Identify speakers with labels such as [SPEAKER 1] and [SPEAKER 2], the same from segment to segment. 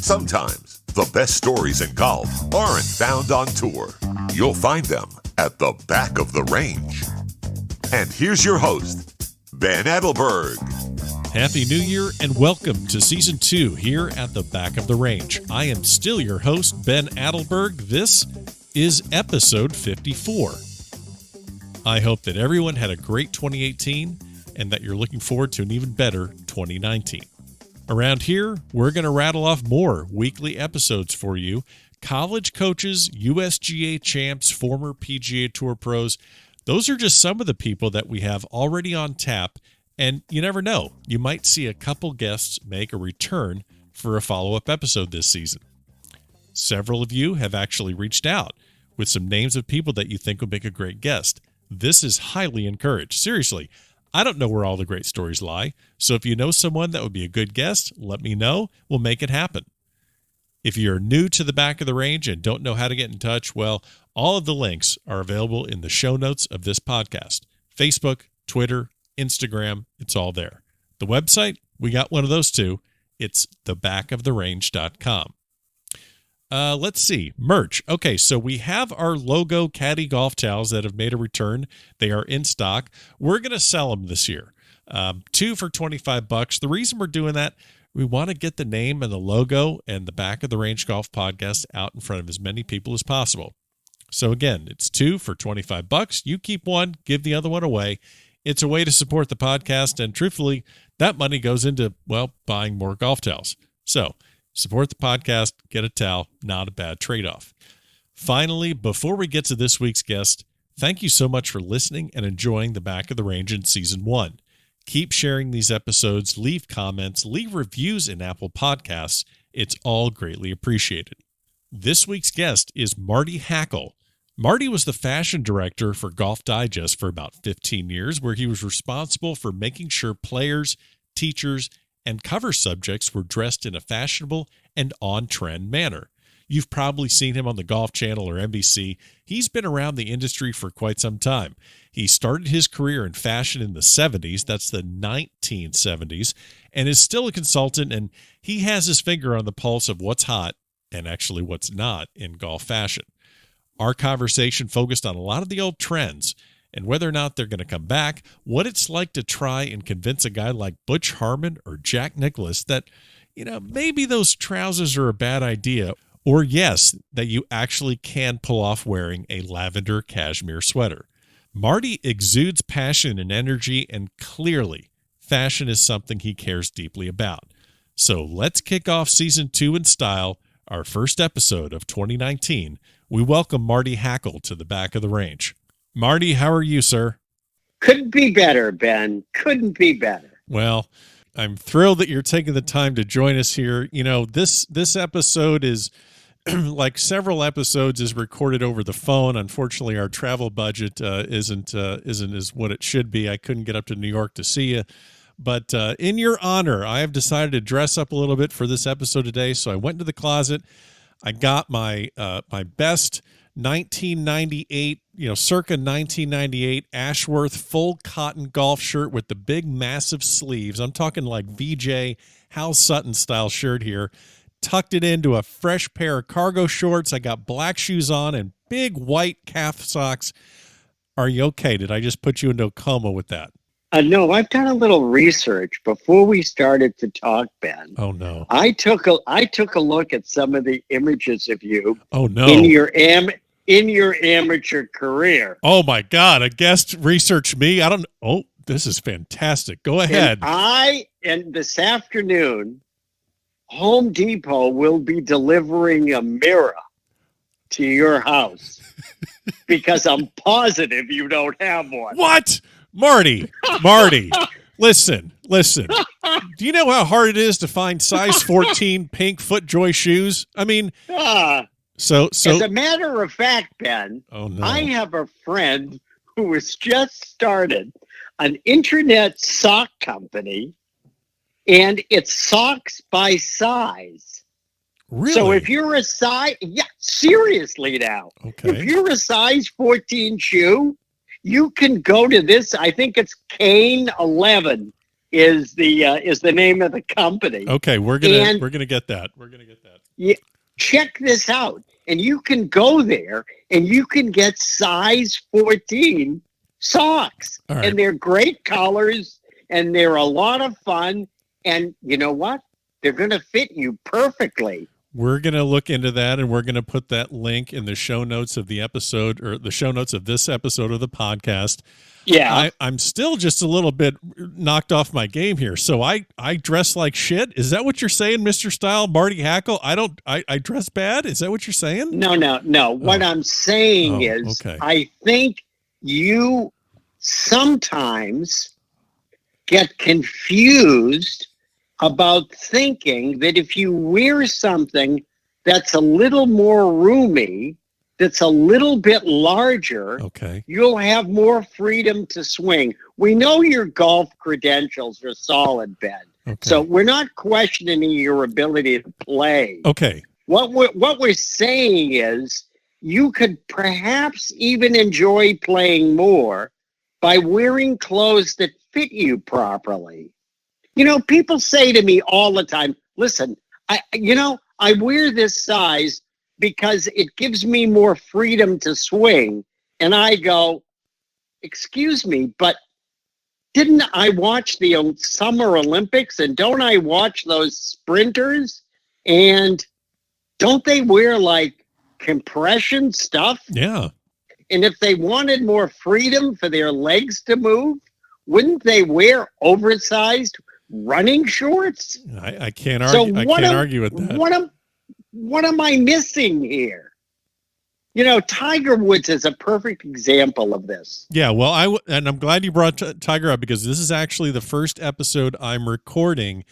[SPEAKER 1] Sometimes the best stories in golf aren't found on tour. You'll find them at the back of the range. And here's your host, Ben Adelberg.
[SPEAKER 2] Happy New Year and welcome to Season 2 here at the back of the range. I am still your host, Ben Adelberg. This is episode 54. I hope that everyone had a great 2018 and that you're looking forward to an even better 2019. Around here, we're going to rattle off more weekly episodes for you. College coaches, USGA champs, former PGA Tour pros, those are just some of the people that we have already on tap, and you never know. You might see a couple guests make a return for a follow-up episode this season. Several of you have actually reached out with some names of people that you think would make a great guest. This is highly encouraged. Seriously, I don't know where all the great stories lie, so if you know someone that would be a good guest, let me know. We'll make it happen. If you're new to the back of the range and don't know how to get in touch, well, all of the links are available in the show notes of this podcast. Facebook, Twitter, Instagram, it's all there. The website, we got one of those too. It's thebackoftherange.com. Let's see. Merch. Okay, so we have our logo caddy golf towels that have made a return. They are in stock. We're going to sell them this year. 2 for $25. The reason we're doing that, we want to get the name and the logo and the Back of the Range Golf podcast out in front of as many people as possible. So again, it's 2 for $25. You keep one, give the other one away. It's a way to support the podcast, and truthfully, that money goes into, well, buying more golf towels. So support the podcast, get a towel, not a bad trade-off. Finally, before we get to this week's guest, thank you so much for listening and enjoying the Back of the Range in Season 1. Keep sharing these episodes, leave comments, leave reviews in Apple Podcasts. It's all greatly appreciated. This week's guest is Marty Hackel. Marty was the fashion director for Golf Digest for about 15 years, where he was responsible for making sure players, teachers, and cover subjects were dressed in a fashionable and on-trend manner. You've probably seen him on the Golf Channel or NBC. He's been around the industry for quite some time. He started his career in fashion in the 70s, that's the 1970s, and is still a consultant, and he has his finger on the pulse of what's hot and actually what's not in golf fashion. Our conversation focused on a lot of the old trends and whether or not they're going to come back, what it's like to try and convince a guy like Butch Harmon or Jack Nicklaus that, maybe those trousers are a bad idea, or yes, that you actually can pull off wearing a lavender cashmere sweater. Marty exudes passion and energy, and clearly, fashion is something he cares deeply about. So let's kick off Season 2 in style, our first episode of 2019. We welcome Marty Hackel to the Back of the Range. Marty, how are you, sir?
[SPEAKER 3] Couldn't be better, Ben. Couldn't be better.
[SPEAKER 2] Well, I'm thrilled that you're taking the time to join us here. This episode is, like several episodes, is recorded over the phone. Unfortunately, our travel budget isn't as what it should be. I couldn't get up to New York to see you. But in your honor, I have decided to dress up a little bit for this episode today. So I went into the closet. I got my best 1998, circa 1998 Ashworth full cotton golf shirt with the big massive sleeves. I'm talking like VJ Hal Sutton style shirt here. Tucked it into a fresh pair of cargo shorts. I got black shoes on and big white calf socks. Are you okay? Did I just put you into a coma with that?
[SPEAKER 3] No, I've done a little research before we started to talk, Ben.
[SPEAKER 2] Oh no!
[SPEAKER 3] I took a look at some of the images of you.
[SPEAKER 2] Oh no!
[SPEAKER 3] In your amateur career.
[SPEAKER 2] Oh my God! A guest researched me. I don't. Oh, this is fantastic. Go ahead.
[SPEAKER 3] And this afternoon, Home Depot will be delivering a mirror to your house because I'm positive you don't have one.
[SPEAKER 2] What? Marty, listen. Do you know how hard it is to find size 14 pink FootJoy shoes? I mean, so
[SPEAKER 3] as a matter of fact, Ben,
[SPEAKER 2] oh no.
[SPEAKER 3] I have a friend who has just started an internet sock company, and it's socks by size.
[SPEAKER 2] Really?
[SPEAKER 3] So if you're a size, seriously now,
[SPEAKER 2] okay.
[SPEAKER 3] If you're a size 14 shoe, you can go to this. I think it's Kane11 is the name of the company.
[SPEAKER 2] Okay, we're gonna get that.
[SPEAKER 3] Yeah, check this out, and you can go there and you can get size 14 socks,
[SPEAKER 2] All right.
[SPEAKER 3] and they're great colors and they're a lot of fun. And you know what? They're going to fit you perfectly.
[SPEAKER 2] We're going to look into that, and we're going to put that link in the show notes of the episode, or the show notes of this episode of the podcast.
[SPEAKER 3] Yeah.
[SPEAKER 2] I'm still just a little bit knocked off my game here. So I dress like shit. Is that what you're saying, Mr. Style, Marty Hackel? I dress bad? Is that what you're saying?
[SPEAKER 3] No. What I'm saying is,
[SPEAKER 2] okay.
[SPEAKER 3] I think you sometimes get confused about thinking that if you wear something that's a little more roomy, that's a little bit larger,
[SPEAKER 2] okay,
[SPEAKER 3] you'll have more freedom to swing. We know your golf credentials are solid, Ben.
[SPEAKER 2] Okay.
[SPEAKER 3] So we're not questioning your ability to play.
[SPEAKER 2] Okay.
[SPEAKER 3] What we're saying is you could perhaps even enjoy playing more by wearing clothes that fit you properly. You know, people say to me all the time, listen, I wear this size because it gives me more freedom to swing. And I go, excuse me, but didn't I watch the Summer Olympics, and don't I watch those sprinters? And don't they wear like compression stuff?
[SPEAKER 2] Yeah.
[SPEAKER 3] And if they wanted more freedom for their legs to move, wouldn't they wear oversized running shorts?
[SPEAKER 2] I can't argue. I can't argue with that.
[SPEAKER 3] What am I missing here? You know, Tiger Woods is a perfect example of this.
[SPEAKER 2] Yeah, well, and I'm glad you brought Tiger up, because this is actually the first episode I'm recording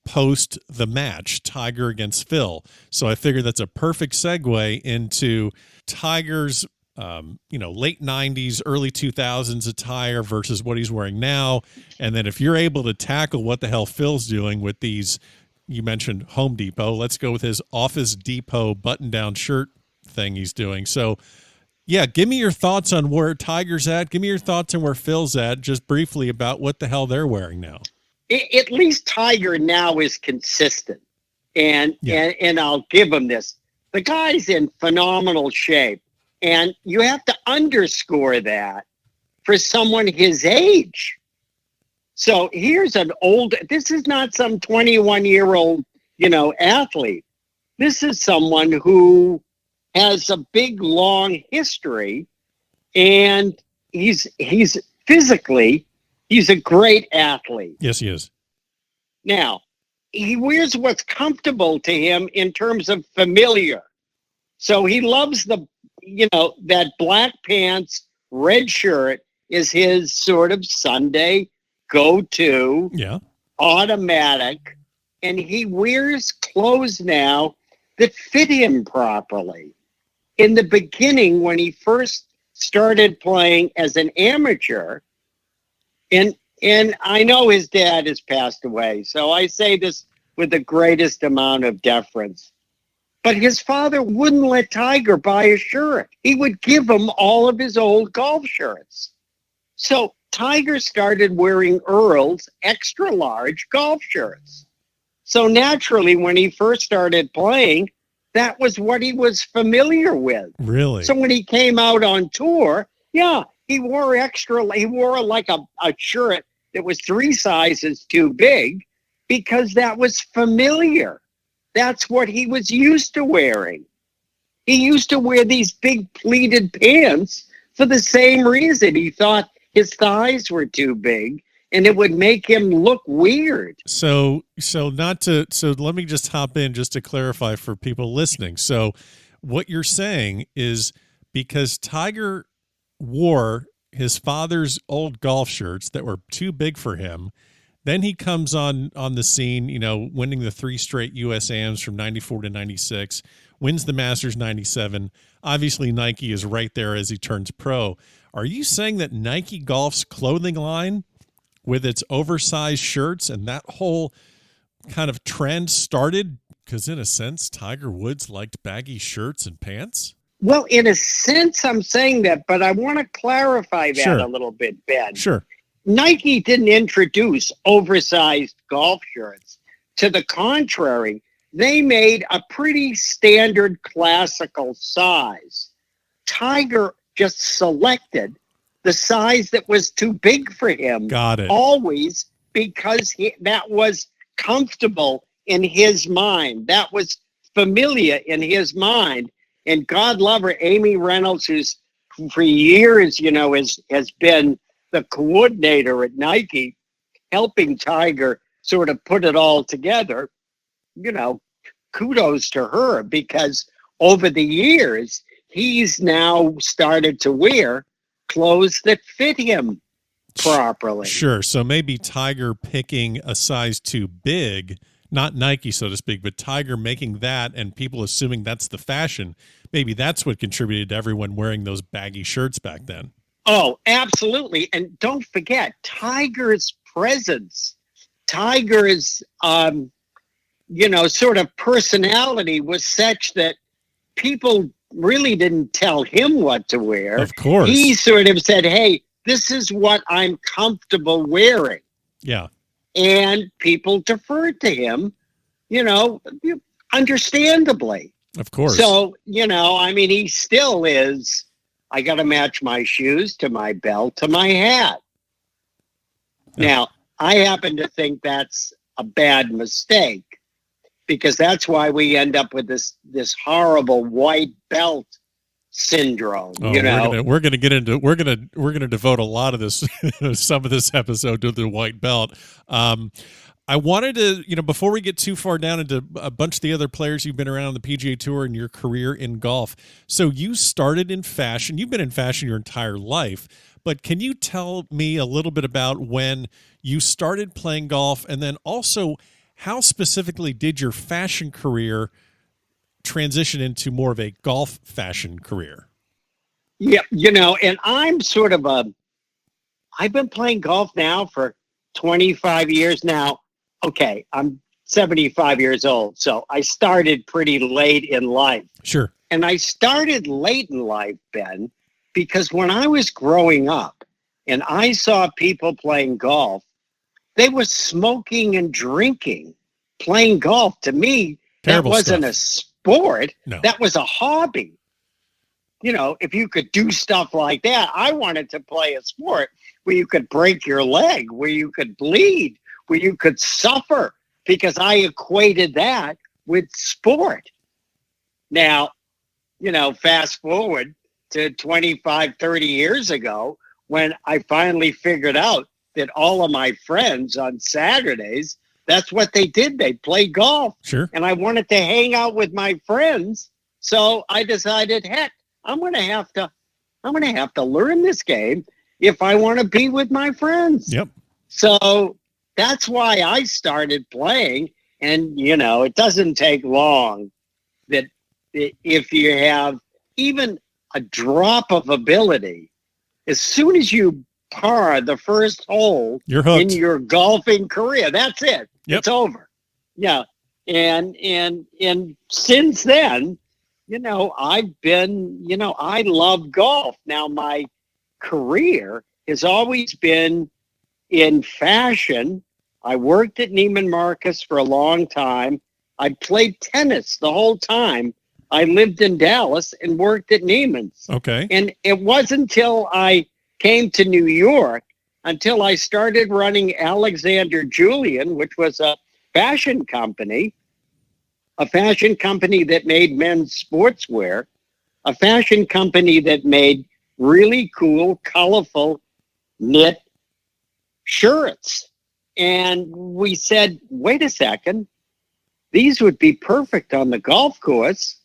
[SPEAKER 2] post the match, Tiger against Phil. So I figured that's a perfect segue into Tiger's late 90s, early 2000s attire versus what he's wearing now. And then if you're able to tackle what the hell Phil's doing with these, you mentioned Home Depot, let's go with his Office Depot button-down shirt thing he's doing. So, yeah, give me your thoughts on where Tiger's at. Give me your thoughts on where Phil's at, just briefly, about what the hell they're wearing now.
[SPEAKER 3] At least Tiger now is consistent. And I'll give him this. The guy's in phenomenal shape. And you have to underscore that for someone his age. So here's this is not some 21-year-old, athlete. This is someone who has a big, long history, and he's physically, he's a great athlete.
[SPEAKER 2] Yes, he is.
[SPEAKER 3] Now, he wears what's comfortable to him in terms of familiar. So he loves that black pants, red shirt is his sort of Sunday go-to, automatic, and he wears clothes now that fit him properly. In the beginning, when he first started playing as an amateur, and I know his dad has passed away, so I say this with the greatest amount of deference, but his father wouldn't let Tiger buy a shirt. He would give him all of his old golf shirts. So Tiger started wearing Earl's extra large golf shirts. So naturally, when he first started playing, that was what he was familiar with.
[SPEAKER 2] Really?
[SPEAKER 3] So when he came out on tour, he wore like a shirt that was 3 sizes too big, because that was familiar. That's what he was used to wearing. He used to wear these big pleated pants for the same reason. He thought his thighs were too big and it would make him look weird.
[SPEAKER 2] So let me just hop in just to clarify for people listening. So what you're saying is, because Tiger wore his father's old golf shirts that were too big for him, then he comes on the scene, winning the 3 straight U.S. AMs from 94 to 96, wins the Masters 97. Obviously, Nike is right there as he turns pro. Are you saying that Nike Golf's clothing line, with its oversized shirts and that whole kind of trend, started because, in a sense, Tiger Woods liked baggy shirts and pants?
[SPEAKER 3] Well, in a sense, I'm saying that, but I want to clarify that a little bit, Ben.
[SPEAKER 2] Sure.
[SPEAKER 3] Nike didn't introduce oversized golf shirts. To the contrary, they made a pretty standard classical size. Tiger just selected the size that was too big for him.
[SPEAKER 2] Got it.
[SPEAKER 3] Always, because that was comfortable in his mind. That was familiar in his mind. And God love her, Amy Reynolds, who's for years, has been the coordinator at Nike, helping Tiger sort of put it all together. Kudos to her, because over the years, he's now started to wear clothes that fit him properly.
[SPEAKER 2] Sure. So maybe Tiger picking a size too big, not Nike, so to speak, but Tiger making that and people assuming that's the fashion. Maybe that's what contributed to everyone wearing those baggy shirts back then.
[SPEAKER 3] Oh, absolutely. And don't forget, Tiger's presence, Tiger's, sort of personality was such that people really didn't tell him what to wear.
[SPEAKER 2] Of course.
[SPEAKER 3] He sort of said, hey, this is what I'm comfortable wearing.
[SPEAKER 2] Yeah.
[SPEAKER 3] And people deferred to him, understandably.
[SPEAKER 2] Of course.
[SPEAKER 3] So, he still is, I got to match my shoes to my belt to my hat. Yeah. Now, I happen to think that's a bad mistake, because that's why we end up with this horrible white belt syndrome.
[SPEAKER 2] We're gonna devote a lot of this some of this episode to the white belt. I wanted to, before we get too far down into a bunch of the other players you've been around on the PGA Tour and your career in golf. So you started in fashion. You've been in fashion your entire life, but can you tell me a little bit about when you started playing golf, and then also how specifically did your fashion career transition into more of a golf fashion career?
[SPEAKER 3] Yeah, and I'm sort of I've been playing golf now for 25 years now. Okay, I'm 75 years old, so I started pretty late in life.
[SPEAKER 2] Sure.
[SPEAKER 3] And I started late in life, Ben, because when I was growing up and I saw people playing golf, they were smoking and drinking, playing golf. To me,
[SPEAKER 2] terrible
[SPEAKER 3] that wasn't
[SPEAKER 2] stuff.
[SPEAKER 3] a sport.
[SPEAKER 2] No.
[SPEAKER 3] That was a hobby. If you could do stuff like that, I wanted to play a sport where you could break your leg, where you could bleed, where you could suffer, because I equated that with sport. Now, fast forward to 25, 30 years ago, when I finally figured out that all of my friends on Saturdays, that's what they did. They played golf.
[SPEAKER 2] Sure.
[SPEAKER 3] And I wanted to hang out with my friends. So I decided, heck, I'm going to have to learn this game if I want to be with my friends.
[SPEAKER 2] Yep.
[SPEAKER 3] So that's why I started playing. And, it doesn't take long that if you have even a drop of ability, as soon as you par the first hole
[SPEAKER 2] You're hooked.
[SPEAKER 3] in your golfing career, that's it.
[SPEAKER 2] Yep.
[SPEAKER 3] It's over. Yeah. And since then, I've been, I love golf. Now, my career has always been in fashion. I worked at Neiman Marcus for a long time. I played tennis the whole time. I lived in Dallas and worked at Neiman's.
[SPEAKER 2] Okay.
[SPEAKER 3] And it wasn't until I came to New York until I started running Alexander Julian, which was a fashion company that made men's sportswear, a fashion company that made really cool, colorful knit shirts. And we said, wait a second, these would be perfect on the golf course.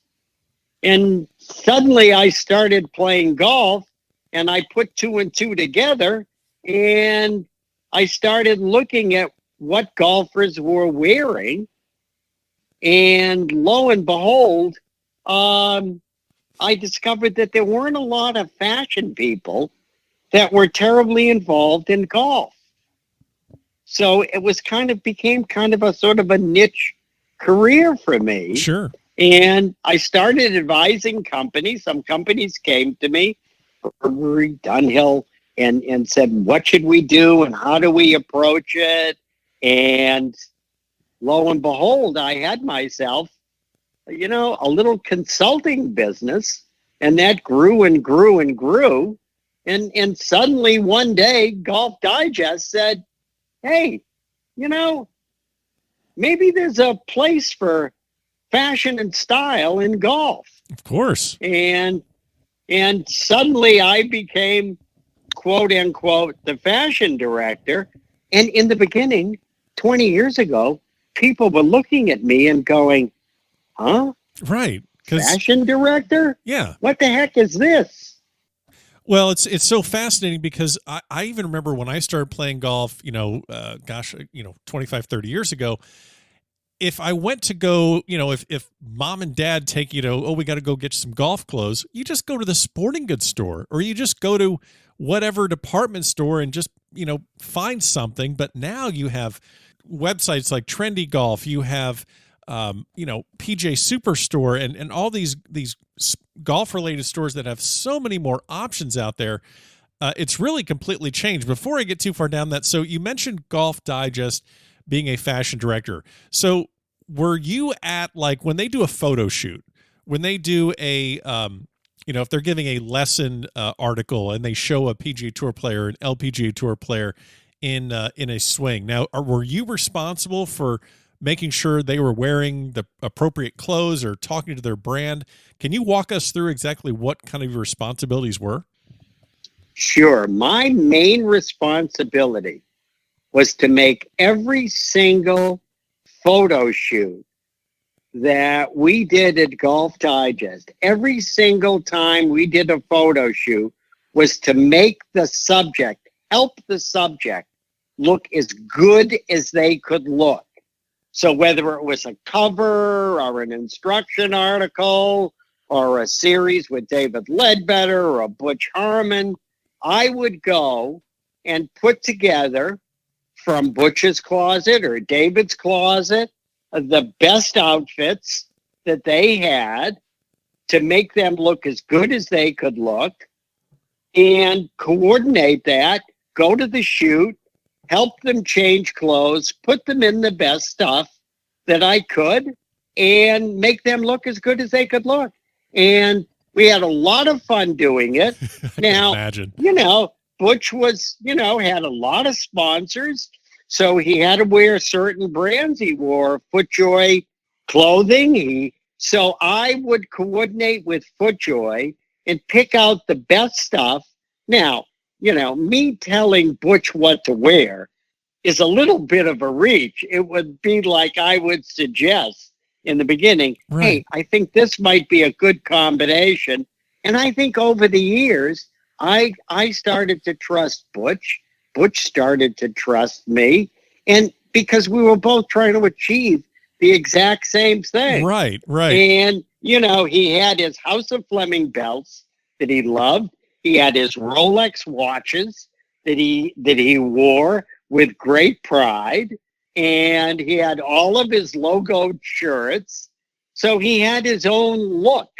[SPEAKER 3] And suddenly I started playing golf, and I put two and two together, and I started looking at what golfers were wearing. And lo and behold, I discovered that there weren't a lot of fashion people that were terribly involved in golf. So it became kind of a sort of a niche career for me.
[SPEAKER 2] Sure.
[SPEAKER 3] And I started advising companies. Some companies came to me, Burberry, Dunhill, and said, what should we do and how do we approach it? And lo and behold, I had myself, a little consulting business, and that grew and grew and grew. And suddenly one day, Golf Digest said, hey, maybe there's a place for fashion and style in golf.
[SPEAKER 2] Of course.
[SPEAKER 3] And suddenly I became, quote unquote, the fashion director. And in the beginning, 20 years ago, people were looking at me and going, huh?
[SPEAKER 2] Right.
[SPEAKER 3] Fashion director?
[SPEAKER 2] Yeah.
[SPEAKER 3] What the heck is this?
[SPEAKER 2] Well, it's so fascinating because I even remember when I started playing golf, 25, 30 years ago, if I went to go, if mom and dad take you to, we got to go get some golf clothes, you just go to the sporting goods store, or you just go to whatever department store and just, find something. But now you have websites like Trendy Golf, you have, PJ Superstore and all these golf related stores that have so many more options out there. It's really completely changed. Before I get too far down that, so you mentioned Golf Digest being a fashion director. So were you at, like, when they do a photo shoot, when they do a, if they're giving a lesson article and they show a PGA Tour player, an LPGA Tour player in a swing. Now, were you responsible for making sure they were wearing the appropriate clothes or talking to their brand? Can you walk us through exactly what kind of your responsibilities were?
[SPEAKER 3] Sure. My main responsibility was to make every single photo shoot that we did at Golf Digest. Every single time we did a photo shoot was to make help the subject look as good as they could look. So whether it was a cover or an instruction article or a series with David Ledbetter or a Butch Harmon, I would go and put together from Butch's closet or David's closet the best outfits that they had to make them look as good as they could look, and coordinate that, go to the shoot, help them change clothes, put them in the best stuff that I could, and make them look as good as they could look. And we had a lot of fun doing it. Now,
[SPEAKER 2] imagine.
[SPEAKER 3] Butch was, had a lot of sponsors, so he had to wear certain brands. He wore FootJoy clothing. So I would coordinate with FootJoy and pick out the best stuff. Now, me telling Butch what to wear is a little bit of a reach. It would be like I would suggest in the beginning,
[SPEAKER 2] right,
[SPEAKER 3] hey, I think this might be a good combination. And I think over the years, I started to trust Butch. Butch started to trust me. And because we were both trying to achieve the exact same thing.
[SPEAKER 2] Right.
[SPEAKER 3] And, he had his House of Fleming belts that he loved. He had his Rolex watches that he wore with great pride. And he had all of his logoed shirts. So he had his own look.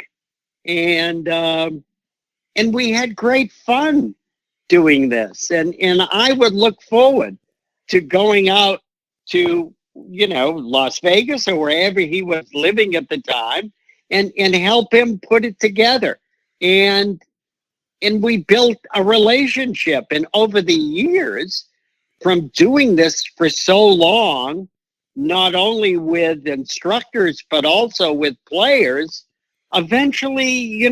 [SPEAKER 3] And we had great fun doing this. And I would look forward to going out to, Las Vegas or wherever he was living at the time and help him put it together. And we built a relationship. And over the years, from doing this for so long, not only with instructors, but also with players, eventually,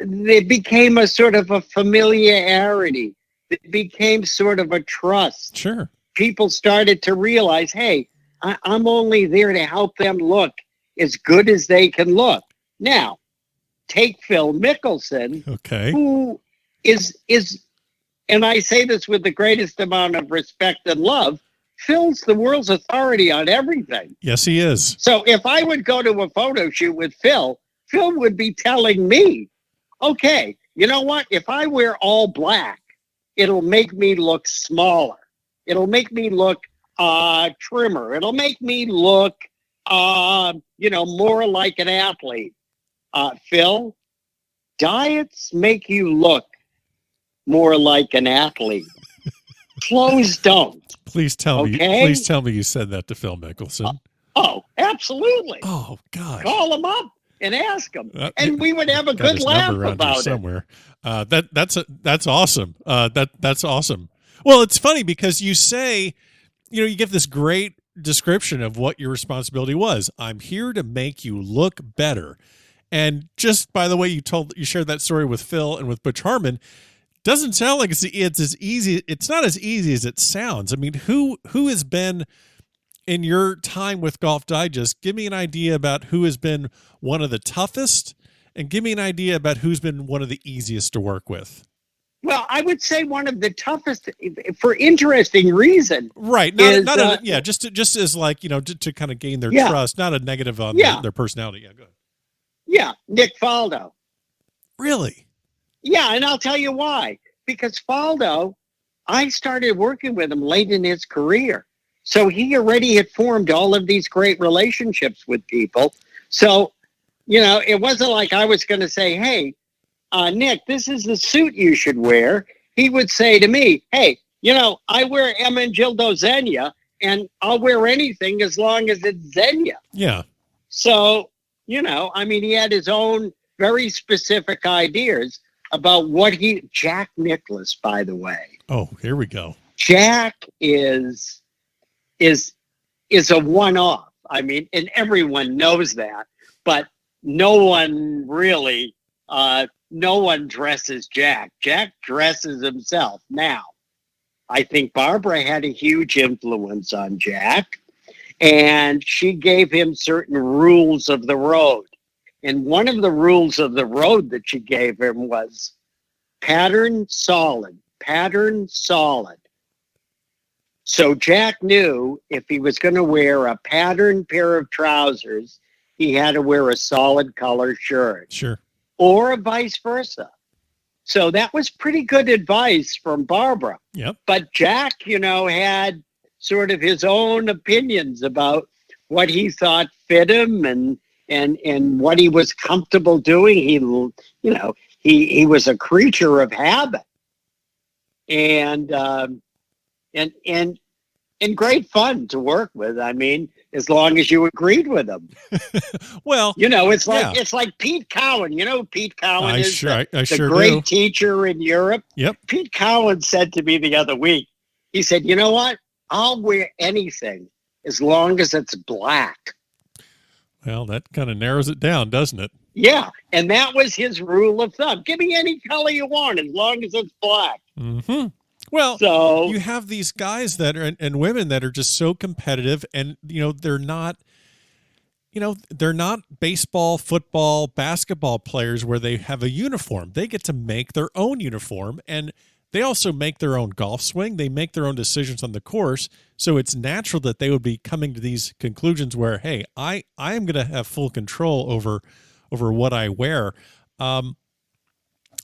[SPEAKER 3] there became a sort of a familiarity. It became sort of a trust.
[SPEAKER 2] Sure.
[SPEAKER 3] People started to realize, hey, I'm only there to help them look as good as they can look. Now, take Phil Mickelson,
[SPEAKER 2] okay,
[SPEAKER 3] who is, and I say this with the greatest amount of respect and love, Phil's the world's authority on everything.
[SPEAKER 2] Yes, he is.
[SPEAKER 3] So if I would go to a photo shoot with Phil would be telling me, okay, you know what? If I wear all black, it'll make me look smaller. It'll make me look trimmer. It'll make me look, more like an athlete. Phil, diets make you look more like an athlete. Clothes don't.
[SPEAKER 2] Please tell me.
[SPEAKER 3] Okay?
[SPEAKER 2] Please tell me you said that to Phil Mickelson.
[SPEAKER 3] Oh, absolutely.
[SPEAKER 2] Oh gosh.
[SPEAKER 3] Call him up and ask him, and we would have a
[SPEAKER 2] Got
[SPEAKER 3] good
[SPEAKER 2] his
[SPEAKER 3] laugh
[SPEAKER 2] number around here
[SPEAKER 3] about it.
[SPEAKER 2] somewhere. That's awesome. That's awesome. Well, it's funny because you say, you give this great description of what your responsibility was. I'm here to make you look better. And just by the way you shared that story with Phil and with Butch Harmon, doesn't sound like it's as easy. It's not as easy as it sounds. I mean, who has been in your time with Golf Digest? Give me an idea about who has been one of the toughest, and give me an idea about who's been one of the easiest to work with.
[SPEAKER 3] Well, I would say one of the toughest, for interesting reason.
[SPEAKER 2] Right. Just as like, to kind of gain their trust, not a negative on their personality. Yeah, go ahead.
[SPEAKER 3] Yeah, Nick Faldo.
[SPEAKER 2] Really?
[SPEAKER 3] Yeah, and I'll tell you why. Because Faldo, I started working with him late in his career. So he already had formed all of these great relationships with people. So, it wasn't like I was going to say, hey, Nick, this is the suit you should wear. He would say to me, hey, I wear Ermenegildo Zegna, and I'll wear anything as long as it's Zegna.
[SPEAKER 2] Yeah.
[SPEAKER 3] So, he had his own very specific ideas about what Jack Nicklaus, by the way.
[SPEAKER 2] Oh, here we go.
[SPEAKER 3] Jack is a one-off. I mean, and everyone knows that, but no one really, no one dresses Jack. Jack dresses himself. Now, I think Barbara had a huge influence on Jack, and she gave him certain rules of the road. And one of the rules of the road that she gave him was pattern solid. So Jack knew if he was going to wear a patterned pair of trousers, he had to wear a solid color shirt.
[SPEAKER 2] Sure.
[SPEAKER 3] Or vice versa. So that was pretty good advice from Barbara.
[SPEAKER 2] Yep.
[SPEAKER 3] But Jack, had sort of his own opinions about what he thought fit him and what he was comfortable doing. He was a creature of habit. And great fun to work with. I mean, as long as you agreed with him.
[SPEAKER 2] Well,
[SPEAKER 3] it's like Pete Cowan. You know who Pete Cowan is? The great teacher in Europe.
[SPEAKER 2] Yep.
[SPEAKER 3] Pete Cowan said to me the other week, he said, you know what? I'll wear anything as long as it's black.
[SPEAKER 2] Well, that kind of narrows it down, doesn't it?
[SPEAKER 3] Yeah. And that was his rule of thumb. Give me any color you want as long as it's black.
[SPEAKER 2] Mm-hmm. Well, so you have these guys that are and women that are just so competitive, and they're not baseball, football, basketball players where they have a uniform. They get to make their own uniform, and they also make their own golf swing. They make their own decisions on the course. So it's natural that they would be coming to these conclusions where, hey, I am going to have full control over what I wear.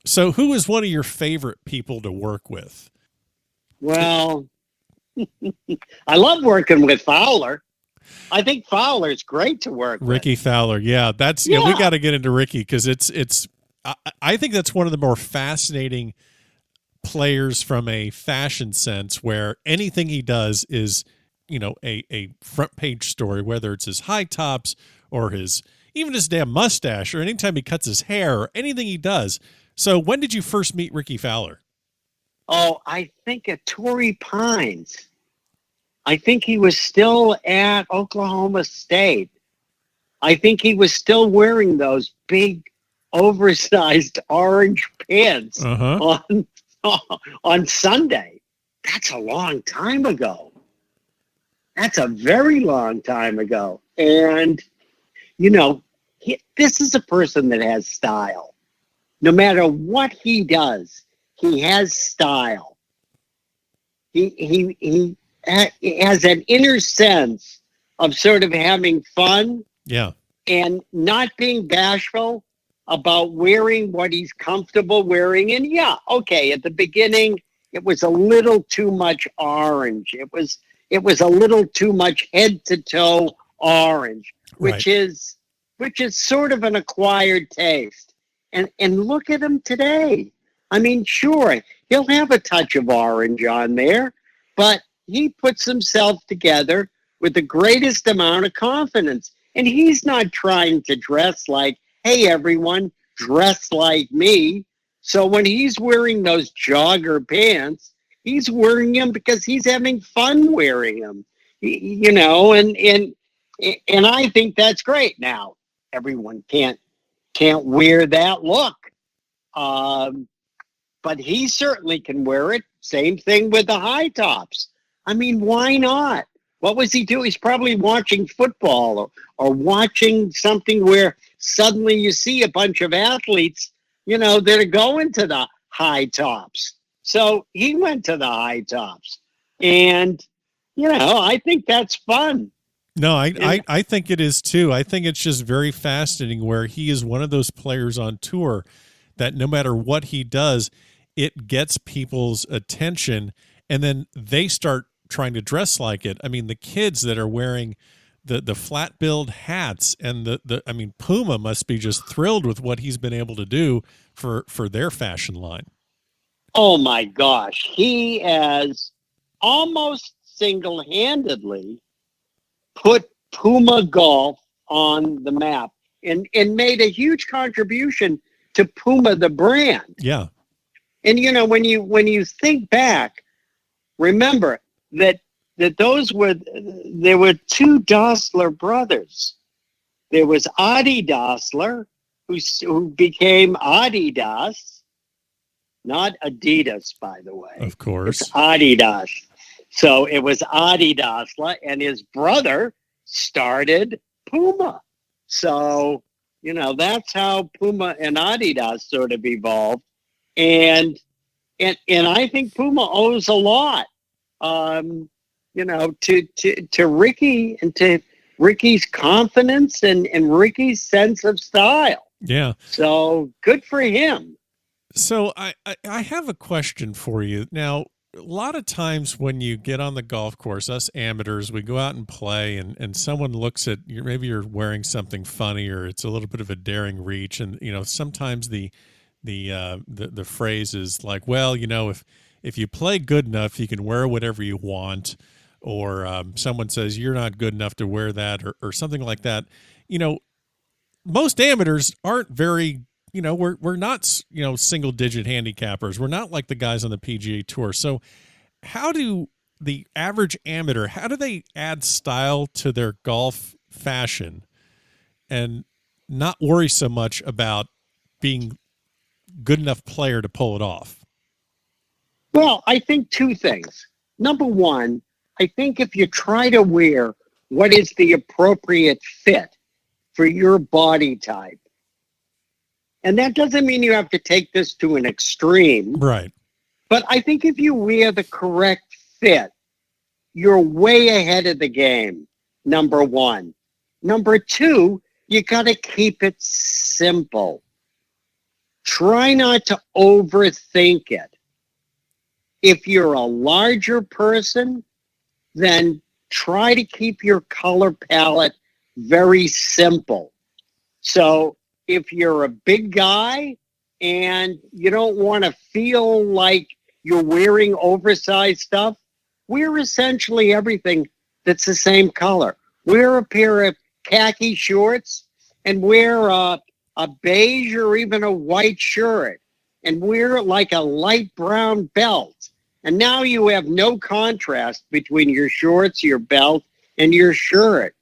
[SPEAKER 2] So who is one of your favorite people to work with?
[SPEAKER 3] Well, I love working with Fowler. I think Fowler's great to work with.
[SPEAKER 2] Ricky Fowler. Yeah, we got to get into Ricky because I think that's one of the more fascinating players from a fashion sense, where anything he does is, a front page story, whether it's his high tops or even his damn mustache, or anytime he cuts his hair or anything he does. So when did you first meet Ricky Fowler?
[SPEAKER 3] Oh, I think at Torrey Pines. I think he was still at Oklahoma State. I think he was still wearing those big, oversized orange pants on Sunday. That's a long time ago. That's a very long time ago. And, this is a person that has style. No matter what he does, he has style. He has an inner sense of sort of having fun.
[SPEAKER 2] Yeah.
[SPEAKER 3] And not being bashful about wearing what he's comfortable wearing. And at the beginning, it was a little too much orange. It was a little too much head to toe orange, which is sort of an acquired taste. And look at him today. I mean, sure, he'll have a touch of orange on there, but he puts himself together with the greatest amount of confidence. And he's not trying to dress like, hey, everyone, dress like me. So when he's wearing those jogger pants, he's wearing them because he's having fun wearing them, you know, and I think that's great. Now, everyone can't wear that look. But he certainly can wear it. Same thing with the high tops. I mean, why not? What was he doing? He's probably watching football or watching something where suddenly you see a bunch of athletes, you know, that are going to the high tops. So he went to the high tops. And, you know, I think that's fun.
[SPEAKER 2] No, I think it is too. I think it's just very fascinating where he is one of those players on tour that no matter what he does, it gets people's attention, and then they start trying to dress like it. I mean, the kids that are wearing the flat billed hats and I mean, Puma must be just thrilled with what he's been able to do for their fashion line.
[SPEAKER 3] Oh my gosh. He has almost single-handedly put Puma golf on the map and made a huge contribution to Puma, the brand.
[SPEAKER 2] Yeah.
[SPEAKER 3] And, you know, when you think back, remember that there were two Dassler brothers. There was Adi Dassler, who became Adidas, not Adidas, by the way.
[SPEAKER 2] Of course.
[SPEAKER 3] It's Adidas. So it was Adi Dassler, and his brother started Puma. So, you know, that's how Puma and Adidas sort of evolved. And I think Puma owes a lot, you know, to Ricky and to Ricky's confidence and Ricky's sense of style.
[SPEAKER 2] Yeah.
[SPEAKER 3] So good for him.
[SPEAKER 2] So I have a question for you. Now, a lot of times when you get on the golf course, us amateurs, we go out and play and someone looks at you, maybe you're wearing something funny or it's a little bit of a daring reach. And, you know, sometimes the phrase is like, well, you know, if you play good enough, you can wear whatever you want, or someone says you're not good enough to wear that, or something like that. You know, most amateurs aren't very, you know, we're not, you know, single digit handicappers. We're not like the guys on the PGA Tour. So how do the average amateur, how do they add style to their golf fashion and not worry so much about being good enough player to pull it off?
[SPEAKER 3] Well, I think two things. Number one, I think if you try to wear what is the appropriate fit for your body type, and that doesn't mean you have to take this to an extreme.
[SPEAKER 2] Right.
[SPEAKER 3] But I think if you wear the correct fit, you're way ahead of the game, number one. Number two, you got to keep it simple. Try not to overthink it. If you're a larger person, then try to keep your color palette very simple. So if you're a big guy and you don't want to feel like you're wearing oversized stuff, wear essentially everything that's the same color. Wear a pair of khaki shorts and wear a beige or even a white shirt and wear like a light brown belt. And now you have no contrast between your shorts, your belt, and your shirt.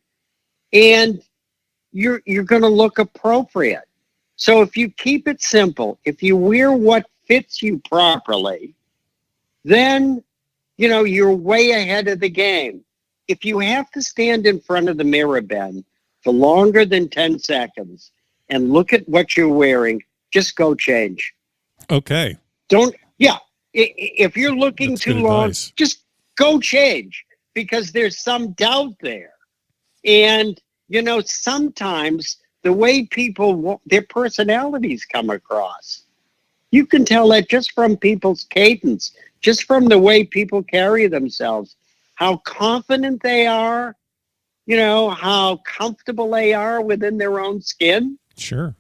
[SPEAKER 3] And you're going to look appropriate. So if you keep it simple, if you wear what fits you properly, then, you know, you're way ahead of the game. If you have to stand in front of the mirror, Ben, for longer than 10 seconds and look at what you're wearing, just go change.
[SPEAKER 2] Okay.
[SPEAKER 3] If you're looking
[SPEAKER 2] That's
[SPEAKER 3] too
[SPEAKER 2] good
[SPEAKER 3] long,
[SPEAKER 2] advice.
[SPEAKER 3] just go change because there's some doubt there. And, you know, sometimes the way people, their personalities come across, you can tell that just from people's cadence, just from the way people carry themselves, how confident they are, you know, how comfortable they are within their own skin.
[SPEAKER 2] Sure.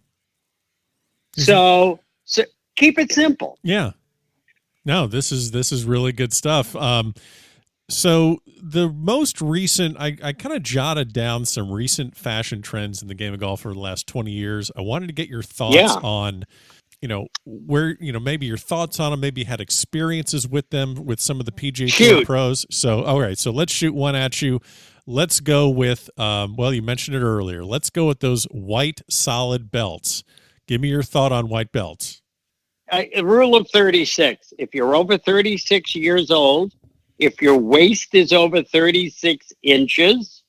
[SPEAKER 3] So keep it simple.
[SPEAKER 2] Yeah. No, this is really good stuff. So the most recent, I kind of jotted down some recent fashion trends in the game of golf for the last 20 years. I wanted to get your thoughts on, where, maybe your thoughts on them, maybe you had experiences with them, with some of the PGA Tour pros. So, all right. So let's shoot one at you. Let's go with, well, you mentioned it earlier. Let's go with those white solid belts. Give me your thought on white belts.
[SPEAKER 3] Rule of 36. If you're over 36 years old, if your waist is over 36 inches,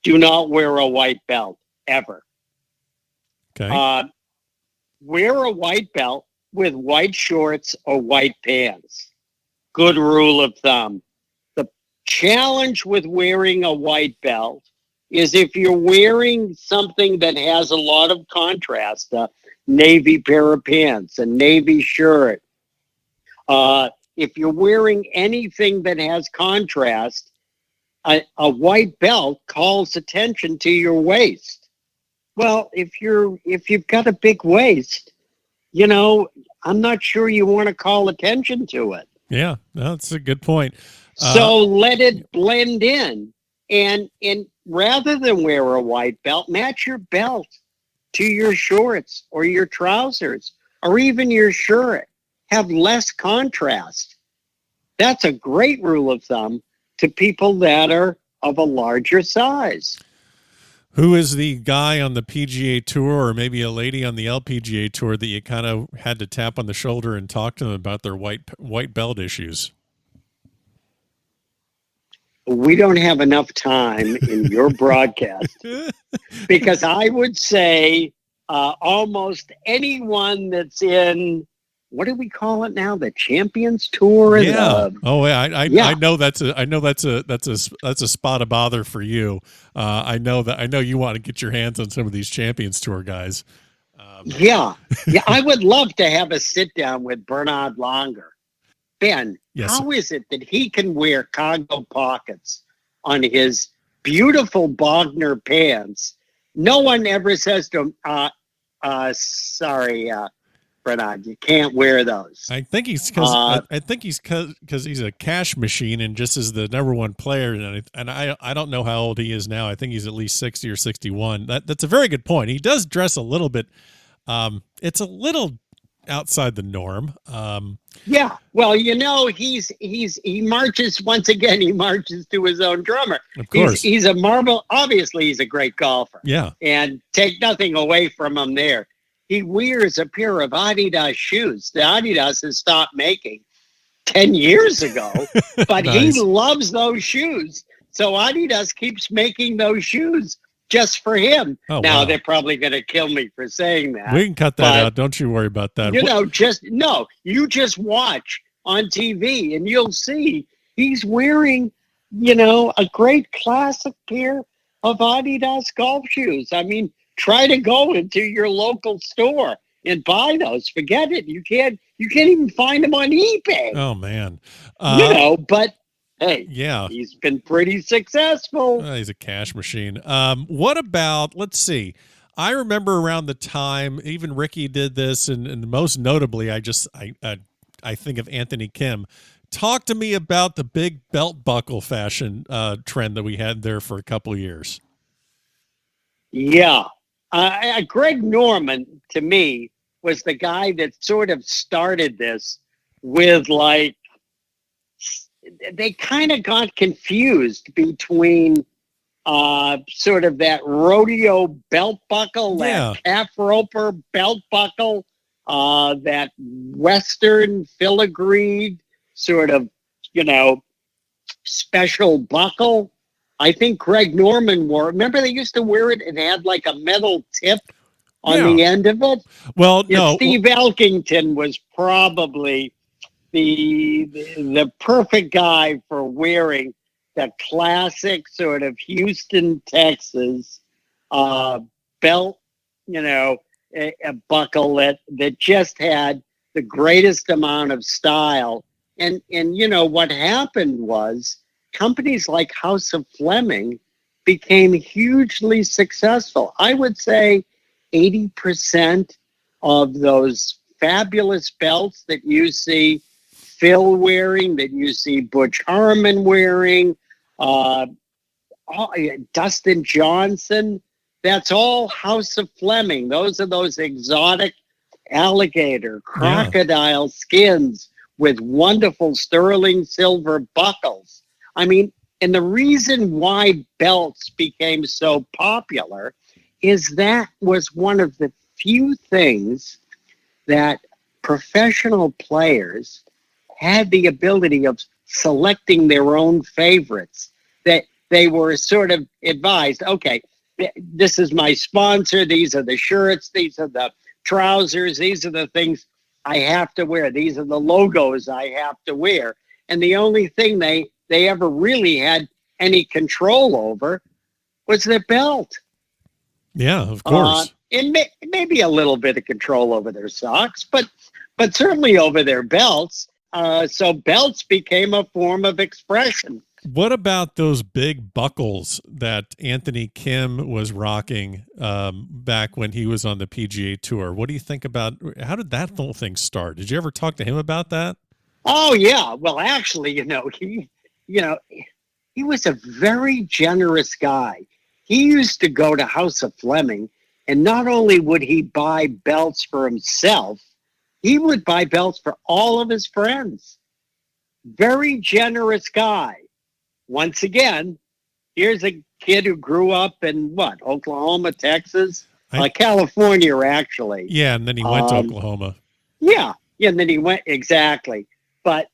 [SPEAKER 3] do not wear a white belt ever.
[SPEAKER 2] Okay.
[SPEAKER 3] Wear a white belt with white shorts or white pants. Good rule of thumb. The challenge with wearing a white belt is if you're wearing something that has a lot of contrast, a navy pair of pants, a navy shirt, if you're wearing anything that has contrast, a white belt calls attention to your waist. Well, if you've got a big waist, I'm not sure you want to call attention to it.
[SPEAKER 2] Yeah, that's a good point.
[SPEAKER 3] So let it blend in, and rather than wear a white belt, match your belt to your shorts or your trousers or even your shirt. Have less contrast. That's a great rule of thumb to people that are of a larger size.
[SPEAKER 2] Who is the guy on the PGA Tour, or maybe a lady on the LPGA Tour, that you kind of had to tap on the shoulder and talk to them about their white belt issues?
[SPEAKER 3] We don't have enough time in your broadcast because I would say almost anyone that's in, what do we call it now? The Champions Tour.
[SPEAKER 2] Yeah. I know that's a spot of bother for you. I know you want to get your hands on some of these Champions Tour guys.
[SPEAKER 3] Yeah. I would love to have a sit down with Bernard Langer. Ben, how is it that he can wear cargo pockets on his beautiful Bogner pants? No one ever says to him, sorry, Bernard, you can't wear those.
[SPEAKER 2] I think he's because he's a cash machine and just is the number one player. And I don't know how old he is now. I think he's at least 60 or 61. That's a very good point. He does dress a little bit. It's a little outside the norm.
[SPEAKER 3] Yeah. Well, he marches once again. He marches to his own drummer.
[SPEAKER 2] Of course.
[SPEAKER 3] He's a marble. Obviously, he's a great golfer.
[SPEAKER 2] Yeah.
[SPEAKER 3] And take nothing away from him there. He wears a pair of Adidas shoes that Adidas has stopped making 10 years ago, but
[SPEAKER 2] Nice.
[SPEAKER 3] He loves those shoes. So Adidas keeps making those shoes just for him.
[SPEAKER 2] Oh,
[SPEAKER 3] now,
[SPEAKER 2] wow.
[SPEAKER 3] they're probably going to kill me for saying that.
[SPEAKER 2] We can cut that out. Don't you worry about that.
[SPEAKER 3] You just watch on TV and you'll see he's wearing, a great classic pair of Adidas golf shoes. I mean, try to go into your local store and buy those. Forget it. You can't even find them on eBay.
[SPEAKER 2] Oh man.
[SPEAKER 3] But hey,
[SPEAKER 2] yeah,
[SPEAKER 3] he's been pretty successful.
[SPEAKER 2] He's a cash machine. What about, let's see. I remember around the time, even Ricky did this, and most notably, I think of Anthony Kim. Talk to me about the big belt buckle fashion trend that we had there for a couple of years.
[SPEAKER 3] Yeah. Greg Norman, to me, was the guy that sort of started this with, they kind of got confused between sort of that rodeo belt buckle, that calf roper belt buckle, that Western filigreed sort of, special buckle. I think Greg Norman wore. Remember, they used to wear it and had like a metal tip on the end of it.
[SPEAKER 2] Well, no.
[SPEAKER 3] Steve Elkington was probably the perfect guy for wearing the classic sort of Houston, Texas belt. A buckle that just had the greatest amount of style. And what happened was, companies like House of Fleming became hugely successful. I would say 80% of those fabulous belts that you see Phil wearing, that you see Butch Harmon wearing, Dustin Johnson. That's all House of Fleming. Those are those exotic alligator, crocodile skins with wonderful sterling silver buckles. I mean, and the reason why belts became so popular is that was one of the few things that professional players had the ability of selecting their own favorites, that they were sort of advised, okay, this is my sponsor, these are the shirts, these are the trousers, these are the things I have to wear, these are the logos I have to wear. And the only thing they ever really had any control over was their belt.
[SPEAKER 2] Yeah, of course.
[SPEAKER 3] And maybe a little bit of control over their socks, but certainly over their belts. So belts became a form of expression.
[SPEAKER 2] What about those big buckles that Anthony Kim was rocking back when he was on the PGA Tour? What do you think about, how did that whole thing start? Did you ever talk to him about that?
[SPEAKER 3] Oh, yeah. Well, actually, he was a very generous guy. He used to go to House of Fleming, and not only would he buy belts for himself, he would buy belts for all of his friends. Very generous guy. Once again, here's a kid who grew up in Oklahoma, Texas, California, actually.
[SPEAKER 2] Yeah, and then he went to Oklahoma.
[SPEAKER 3] Yeah, and then he went, exactly. But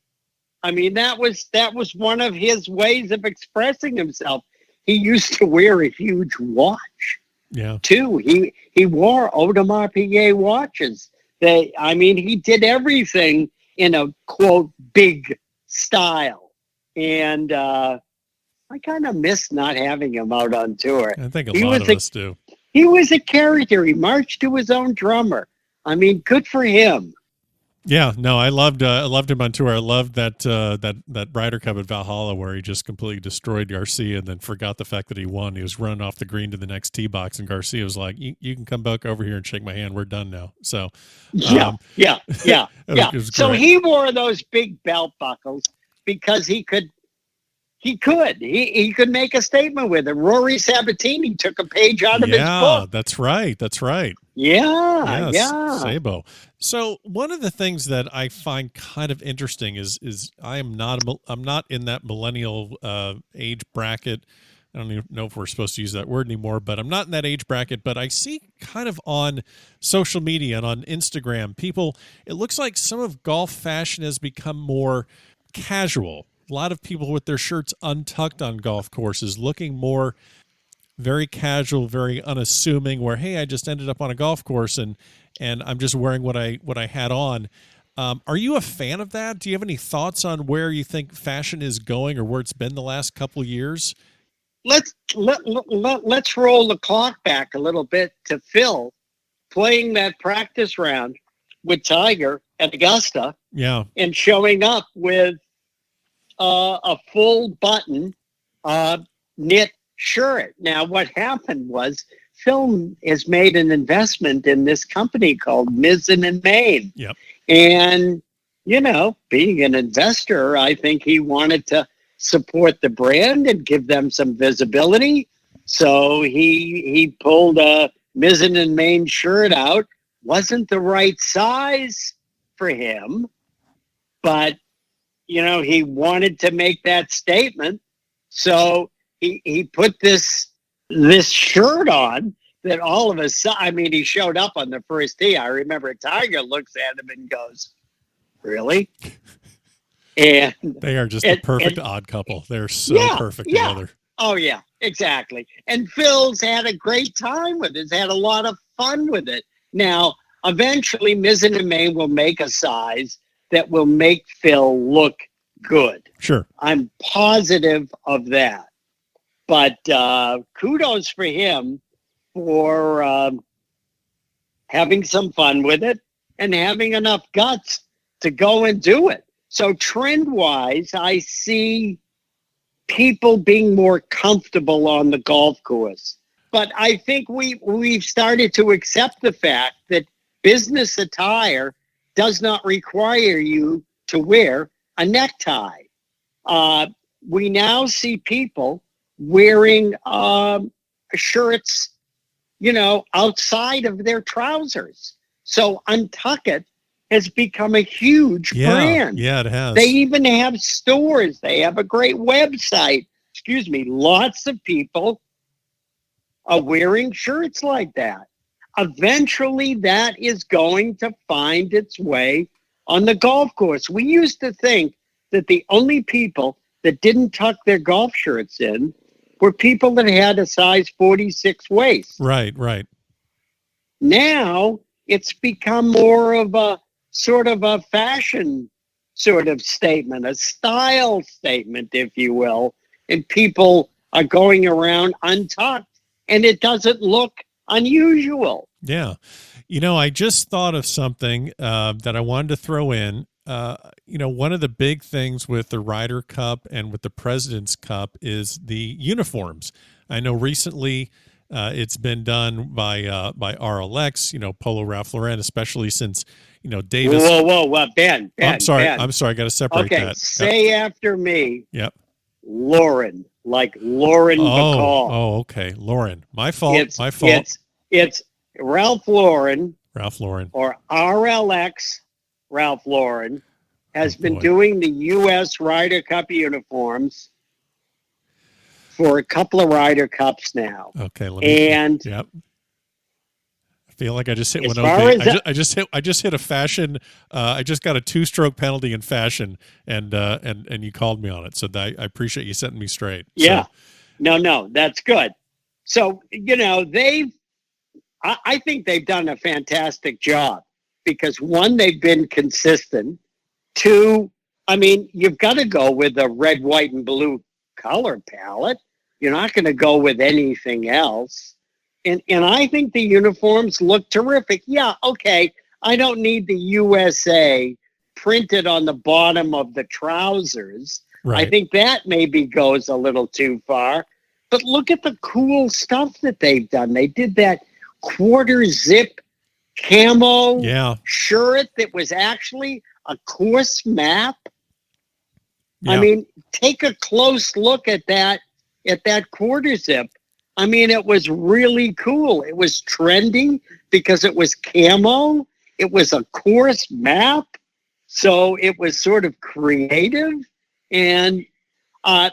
[SPEAKER 3] I mean, that was one of his ways of expressing himself. He used to wear a huge watch.
[SPEAKER 2] Yeah.
[SPEAKER 3] Too. He wore Audemars Piguet watches. He did everything in a quote big style. And I kind of miss not having him out on tour.
[SPEAKER 2] I think a lot of us do.
[SPEAKER 3] He was a character. He marched to his own drummer. I mean, good for him.
[SPEAKER 2] Yeah, no, I loved him on tour. I loved that Ryder Cup at Valhalla where he just completely destroyed Garcia and then forgot the fact that he won. He was running off the green to the next tee box, and Garcia was like, "You can come back over here and shake my hand. We're done now." So,
[SPEAKER 3] yeah.
[SPEAKER 2] Was
[SPEAKER 3] so
[SPEAKER 2] great.
[SPEAKER 3] he wore those big belt buckles because he could make a statement with it. Rory Sabatini took a page out of his book.
[SPEAKER 2] That's right.
[SPEAKER 3] Yeah.
[SPEAKER 2] Sabo. So one of the things that I find kind of interesting is I'm not in that millennial age bracket. I don't even know if we're supposed to use that word anymore, but I'm not in that age bracket. But I see kind of on social media and on Instagram, it looks like some of golf fashion has become more casual. A lot of people with their shirts untucked on golf courses, looking more very casual, very unassuming, where, hey, I just ended up on a golf course and I'm just wearing what I had on. Are you a fan of that? Do you have any thoughts on where you think fashion is going or where it's been the last couple of years?
[SPEAKER 3] Let's roll the clock back a little bit to Phil playing that practice round with Tiger at Augusta.
[SPEAKER 2] Yeah.
[SPEAKER 3] And showing up with a full button knit shirt. Now, what happened was Phil has made an investment in this company called Mizzen and Main.
[SPEAKER 2] Yep.
[SPEAKER 3] And, being an investor, I think he wanted to support the brand and give them some visibility. So he pulled a Mizzen and Main shirt out. Wasn't the right size for him, but he wanted to make that statement. So he put this shirt on that all of a sudden, he showed up on the first tee. I remember Tiger looks at him and goes, "Really?" And
[SPEAKER 2] they are just a perfect odd couple. They're so perfect together.
[SPEAKER 3] Oh, yeah, exactly. And Phil's had a great time with it. He's had a lot of fun with it. Now, eventually, Mizzen and Main will make a size that will make Phil look good.
[SPEAKER 2] Sure.
[SPEAKER 3] I'm positive of that. But kudos for him for having some fun with it and having enough guts to go and do it. So trend-wise, I see people being more comfortable on the golf course. But I think we've started to accept the fact that business attire does not require you to wear a necktie. We now see people wearing shirts, outside of their trousers. So Untuck It has become a huge brand.
[SPEAKER 2] Yeah, it has.
[SPEAKER 3] They even have stores. They have a great website. Lots of people are wearing shirts like that. Eventually, that is going to find its way on the golf course. We used to think that the only people that didn't tuck their golf shirts in were people that had a size 46 waist.
[SPEAKER 2] Right.
[SPEAKER 3] Now it's become more of a sort of a fashion sort of statement, a style statement, if you will. And people are going around untucked, and it doesn't look unusual.
[SPEAKER 2] Yeah. I just thought of something that I wanted to throw in. One of the big things with the Ryder Cup and with the President's Cup is the uniforms. I know recently it's been done by RLX, Polo Ralph Lauren, especially since, Davis.
[SPEAKER 3] Whoa, Ben.
[SPEAKER 2] I'm sorry.
[SPEAKER 3] Ben.
[SPEAKER 2] I got to separate that.
[SPEAKER 3] Okay, say after me.
[SPEAKER 2] Yep.
[SPEAKER 3] Lauren, like Lauren Bacall.
[SPEAKER 2] Oh, okay. Lauren. My fault.
[SPEAKER 3] It's Ralph Lauren.
[SPEAKER 2] Ralph Lauren.
[SPEAKER 3] Or RLX Ralph Lauren has been doing the U.S. Ryder Cup uniforms for a couple of Ryder Cups now.
[SPEAKER 2] Okay.
[SPEAKER 3] Yep.
[SPEAKER 2] I feel like I just hit one over. I just hit a fashion. I just got a 2-stroke penalty in fashion, and you called me on it. So I appreciate you setting me straight.
[SPEAKER 3] Yeah. So. No, that's good. So, I think they've done a fantastic job because, one, they've been consistent. Two, you've got to go with a red, white, and blue color palette. You're not going to go with anything else. And I think the uniforms look terrific. Yeah, okay, I don't need the USA printed on the bottom of the trousers.
[SPEAKER 2] Right.
[SPEAKER 3] I think that maybe goes a little too far. But look at the cool stuff that they've done. They did that quarter zip camo shirt that was actually a course map.
[SPEAKER 2] Yeah.
[SPEAKER 3] Take a close look at that quarter zip. It was really cool. It was trendy because it was camo. It was a course map. So it was sort of creative. And I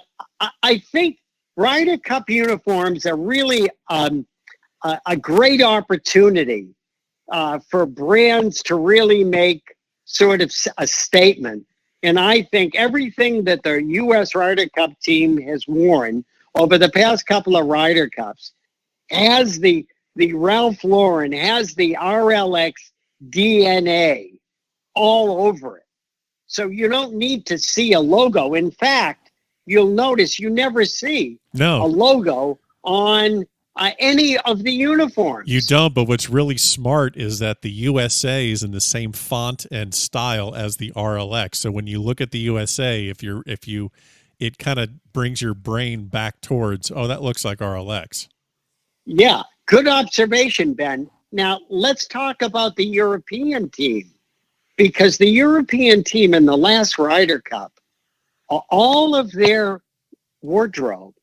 [SPEAKER 3] think Ryder Cup uniforms are really a great opportunity for brands to really make sort of a statement. And I think everything that the U.S. Ryder Cup team has worn over the past couple of Ryder Cups has the Ralph Lauren, has the RLX DNA all over it. So you don't need to see a logo. In fact, you'll notice you never see a logo on any of the uniforms.
[SPEAKER 2] You don't, but what's really smart is that the USA is in the same font and style as the RLX. So when you look at the USA, it kind of brings your brain back towards, that looks like RLX.
[SPEAKER 3] Yeah, good observation, Ben. Now, let's talk about the European team, because the European team in the last Ryder Cup, all of their wardrobe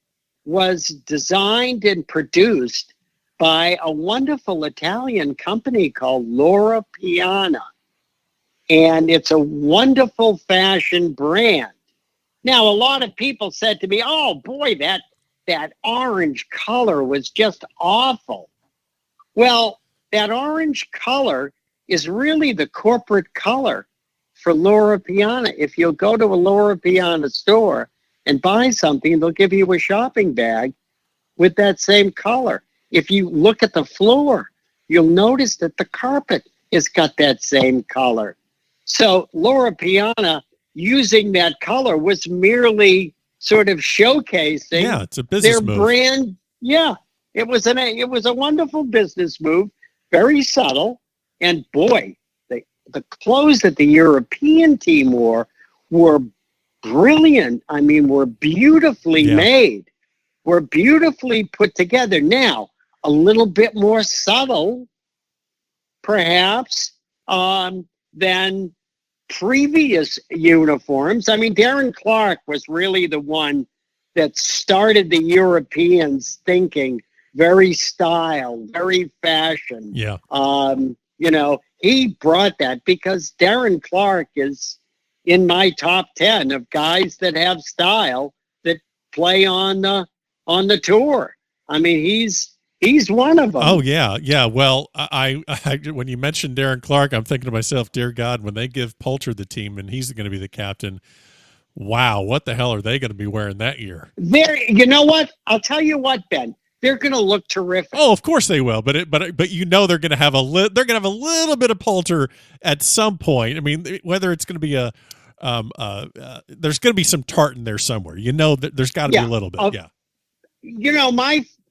[SPEAKER 3] was designed and produced by a wonderful Italian company called Loro Piana. And it's a wonderful fashion brand. Now, a lot of people said to me, oh, boy, that orange color was just awful. Well, that orange color is really the corporate color for Loro Piana. If you'll go to a Loro Piana store and buy something, they'll give you a shopping bag with that same color. If you look at the floor, you'll notice that the carpet has got that same color. So Loro Piana, using that color, was merely sort of showcasing
[SPEAKER 2] it's a business
[SPEAKER 3] their
[SPEAKER 2] move.
[SPEAKER 3] brand. Yeah, it was a wonderful business move, very subtle. And boy, the clothes that the European team wore were brilliant. Were beautifully made, were beautifully put together. Now, a little bit more subtle, perhaps, than previous uniforms. I mean, Darren Clark was really the one that started the Europeans thinking very style, very fashion.
[SPEAKER 2] Yeah.
[SPEAKER 3] He brought that because Darren Clark is in my top 10 of guys that have style that play on the tour. I mean, he's one of them.
[SPEAKER 2] Oh yeah. Yeah. Well, I when you mentioned Darren Clark, I'm thinking to myself, dear God, when they give Poulter the team and he's going to be the captain, wow, what the hell are they going to be wearing that year?
[SPEAKER 3] You know what? I'll tell you what, Ben. They're going to look terrific.
[SPEAKER 2] Oh, of course they will, but they're going to have a little bit of Poulter at some point. I mean, whether it's going to be there's going to be some tart in there somewhere. There's got to be a little bit.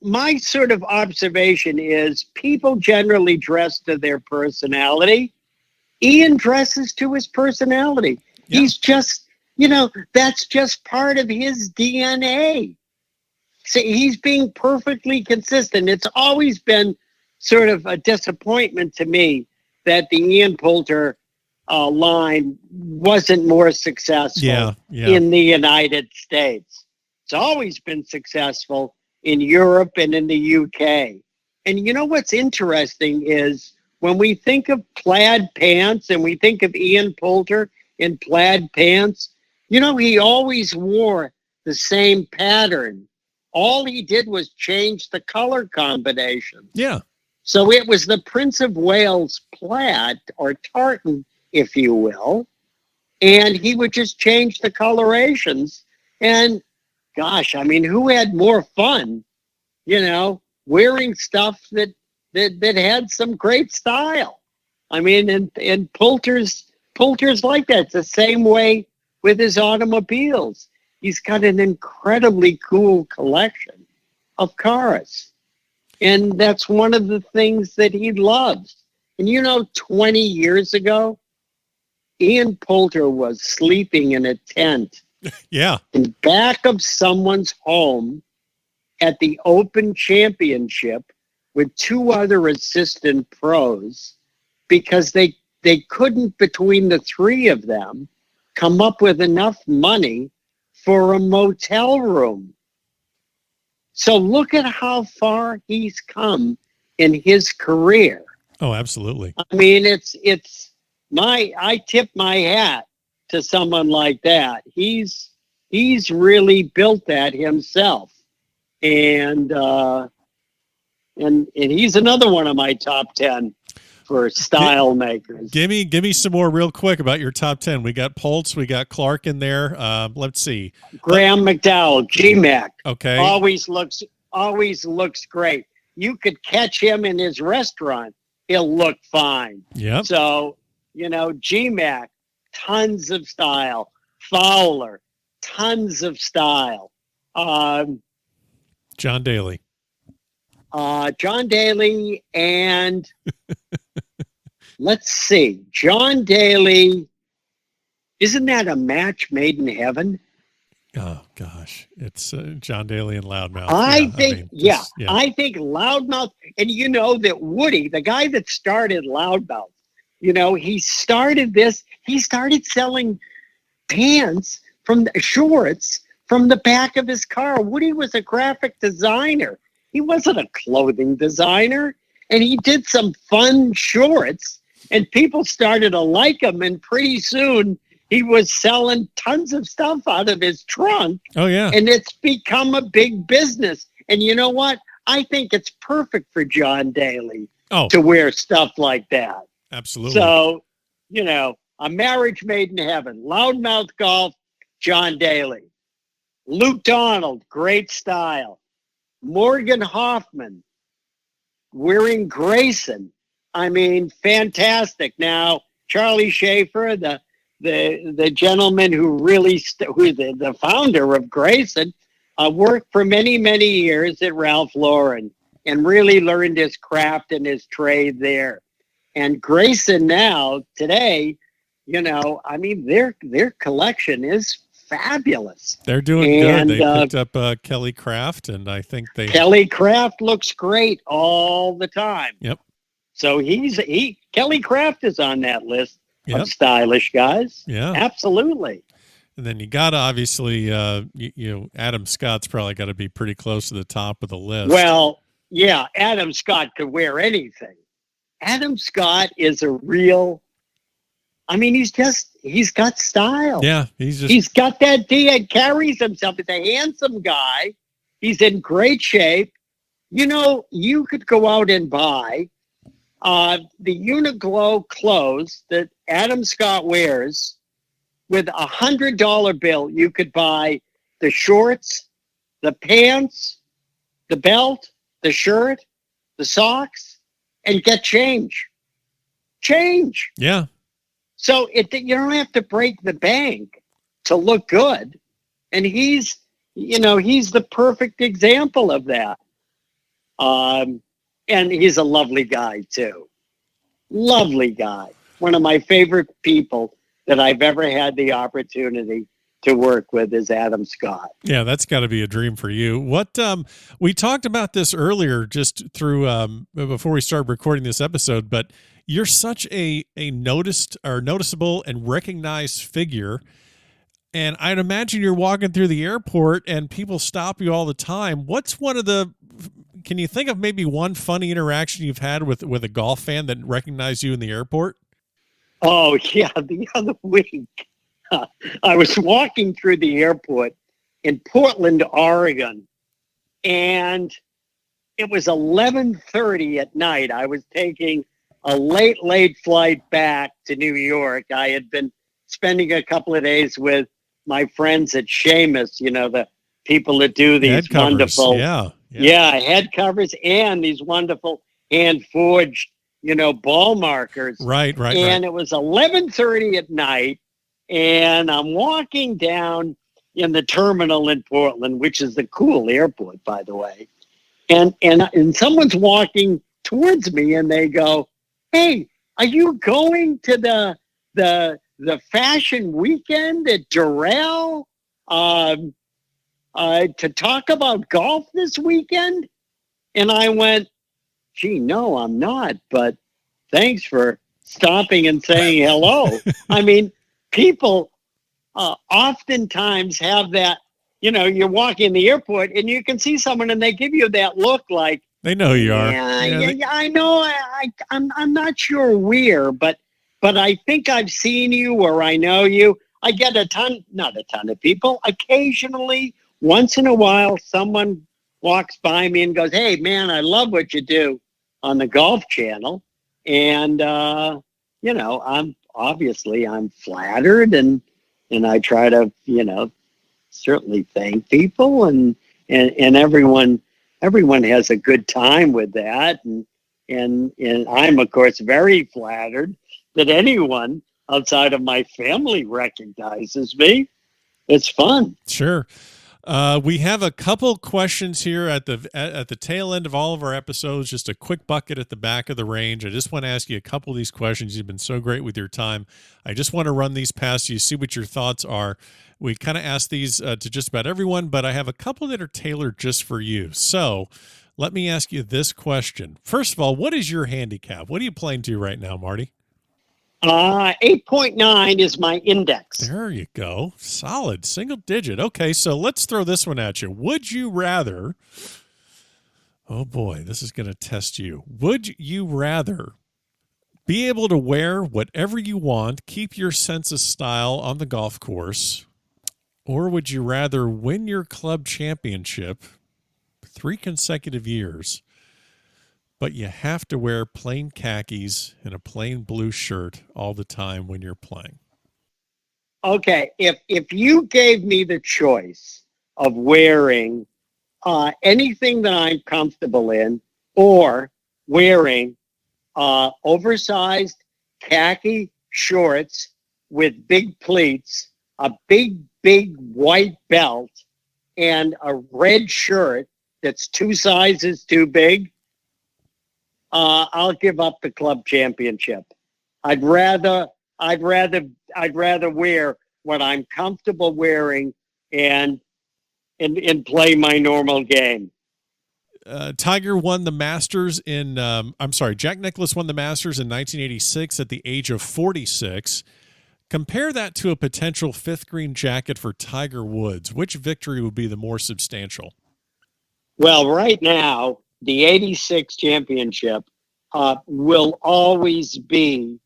[SPEAKER 3] My sort of observation is people generally dress to their personality. Ian dresses to his personality. Yeah. He's just, that's just part of his DNA. So he's being perfectly consistent. It's always been sort of a disappointment to me that the Ian Poulter line wasn't more successful in the United States. It's always been successful in Europe and in the UK. And you know what's interesting is when we think of plaid pants and we think of Ian Poulter in plaid pants, he always wore the same pattern. All he did was change the color combination.
[SPEAKER 2] Yeah.
[SPEAKER 3] So it was the Prince of Wales plaid or tartan, if you will. And he would just change the colorations. And gosh, I mean, who had more fun, wearing stuff that had some great style? I mean, and Poulter's like that. It's the same way with his automobiles. He's got an incredibly cool collection of cars. And that's one of the things that he loves. And 20 years ago, Ian Poulter was sleeping in a tent in back of someone's home at the Open Championship with two other assistant pros because they couldn't, between the three of them, come up with enough money for a motel room. So look at how far he's come in his career.
[SPEAKER 2] Oh, absolutely.
[SPEAKER 3] I mean, I tip my hat to someone like that. He's really built that himself. And he's another one of my top 10 for style makers.
[SPEAKER 2] Give me some more real quick about your top 10. We got Poltz, we got Clark in there. Let's see.
[SPEAKER 3] Graham McDowell, GMAC.
[SPEAKER 2] Okay.
[SPEAKER 3] Always looks great. You could catch him in his restaurant. He'll look fine.
[SPEAKER 2] Yeah.
[SPEAKER 3] So, GMAC, tons of style. Fowler, tons of style.
[SPEAKER 2] John Daly.
[SPEAKER 3] John Daly and let's see, John Daly. Isn't that a match made in heaven?
[SPEAKER 2] Oh gosh, it's John Daly and Loudmouth.
[SPEAKER 3] I think Loudmouth, and that Woody, the guy that started Loudmouth, he started selling pants shorts from the back of his car. Woody was a graphic designer. He wasn't a clothing designer, and he did some fun shorts, and people started to like him, and pretty soon he was selling tons of stuff out of his trunk.
[SPEAKER 2] Oh, yeah.
[SPEAKER 3] And it's become a big business. And you know what? I think it's perfect for John Daly to wear stuff like that.
[SPEAKER 2] Absolutely.
[SPEAKER 3] So, a marriage made in heaven. Loudmouth Golf, John Daly. Luke Donald, great style. Morgan Hoffman wearing Grayson. I mean, fantastic. Now, Charlie Schaefer, the gentleman who really, who's the founder of Grayson, worked for many, many years at Ralph Lauren and really learned his craft and his trade there. And Grayson now, today, their collection is fabuless.
[SPEAKER 2] They're doing good. They picked up Kelly Craft, and I think
[SPEAKER 3] Kelly Craft looks great all the time.
[SPEAKER 2] Yep.
[SPEAKER 3] So Kelly Craft is on that list of stylish guys.
[SPEAKER 2] Yeah.
[SPEAKER 3] Absolutely.
[SPEAKER 2] And then you got to obviously, Adam Scott's probably got to be pretty close to the top of the list.
[SPEAKER 3] Well, yeah, Adam Scott could wear anything. Adam Scott is a real, he's got style.
[SPEAKER 2] Yeah,
[SPEAKER 3] he's got that he carries himself. He's a handsome guy. He's in great shape. You could go out and buy the Uniqlo clothes that Adam Scott wears. With $100 bill, you could buy the shorts, the pants, the belt, the shirt, the socks, and get change.
[SPEAKER 2] Yeah.
[SPEAKER 3] So you don't have to break the bank to look good. And he's the perfect example of that. And he's a lovely guy too. Lovely guy. One of my favorite people that I've ever had the opportunity to work with is Adam Scott.
[SPEAKER 2] Yeah, that's got to be a dream for you. What we talked about this earlier, just through before we started recording this episode, but you're such a noticeable and recognized figure. And I'd imagine you're walking through the airport and people stop you all the time. Can you think of maybe one funny interaction you've had with a golf fan that recognized you in the airport?
[SPEAKER 3] Oh, yeah. The other week, I was walking through the airport in Portland, Oregon, and it was 11:30 at night. I was taking a late flight back to New York. I had been spending a couple of days with my friends at Seamus, the people that do these wonderful head covers and these wonderful hand-forged ball markers.
[SPEAKER 2] Right.
[SPEAKER 3] And it was 11:30 at night, and I'm walking down in the terminal in Portland, which is the cool airport, by the way. And someone's walking towards me, and they go, "Hey, are you going to the fashion weekend at Durrell to talk about golf this weekend?" And I went, "Gee, no, I'm not, but thanks for stopping and saying hello." People oftentimes have that, you're walking in the airport and you can see someone and they give you that look like,
[SPEAKER 2] they know who you are.
[SPEAKER 3] Yeah, I know. I'm not sure where, but I think I've seen you or I know you. I get not a ton of people. Occasionally, once in a while, someone walks by me and goes, "Hey, man, I love what you do on the Golf Channel." And, I'm flattered and I try to, certainly thank people and everyone has a good time with that. And I'm, of course, very flattered that anyone outside of my family recognizes me. It's fun.
[SPEAKER 2] Sure. We have a couple questions here at the tail end of all of our episodes, just a quick bucket at the back of the range. I just want to ask you a couple of these questions. You've been so great with your time. I just want to run these past you, see what your thoughts are. We kind of ask these to just about everyone, but I have a couple that are tailored just for you. So let me ask you this question. First of all, what is your handicap? What are you playing to right now, Marty?
[SPEAKER 3] 8.9 is my index.
[SPEAKER 2] There you go. Solid. Single digit. Okay, so let's throw this one at you. Would you rather... Oh, boy, this is going to test you. Would you rather be able to wear whatever you want, keep your sense of style on the golf course, or would you rather win your club championship 3 consecutive years, but you have to wear plain khakis and a plain blue shirt all the time when you're playing?
[SPEAKER 3] Okay, if you gave me the choice of wearing anything that I'm comfortable in or wearing oversized khaki shorts with big pleats, a big white belt, and a red shirt that's 2 sizes too big, I'll give up the club championship. I'd rather wear what I'm comfortable wearing and play my normal game.
[SPEAKER 2] Tiger won the Masters in, Jack Nicklaus won the Masters in 1986 at the age of 46. Compare that to a potential fifth green jacket for Tiger Woods. Which victory would be the more substantial?
[SPEAKER 3] Well, right now, the 86 championship will always be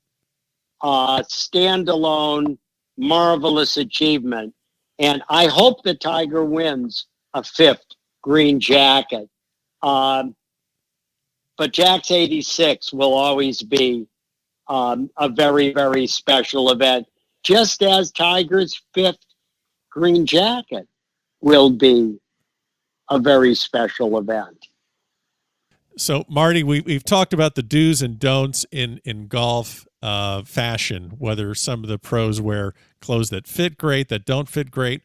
[SPEAKER 3] a standalone, marvelous achievement. And I hope that Tiger wins a fifth green jacket. But Jack's 86 will always be a very, very special event, just as Tiger's fifth green jacket will be a very special event.
[SPEAKER 2] So, Marty, we've talked about the do's and don'ts in golf fashion, whether some of the pros wear clothes that fit great, that don't fit great.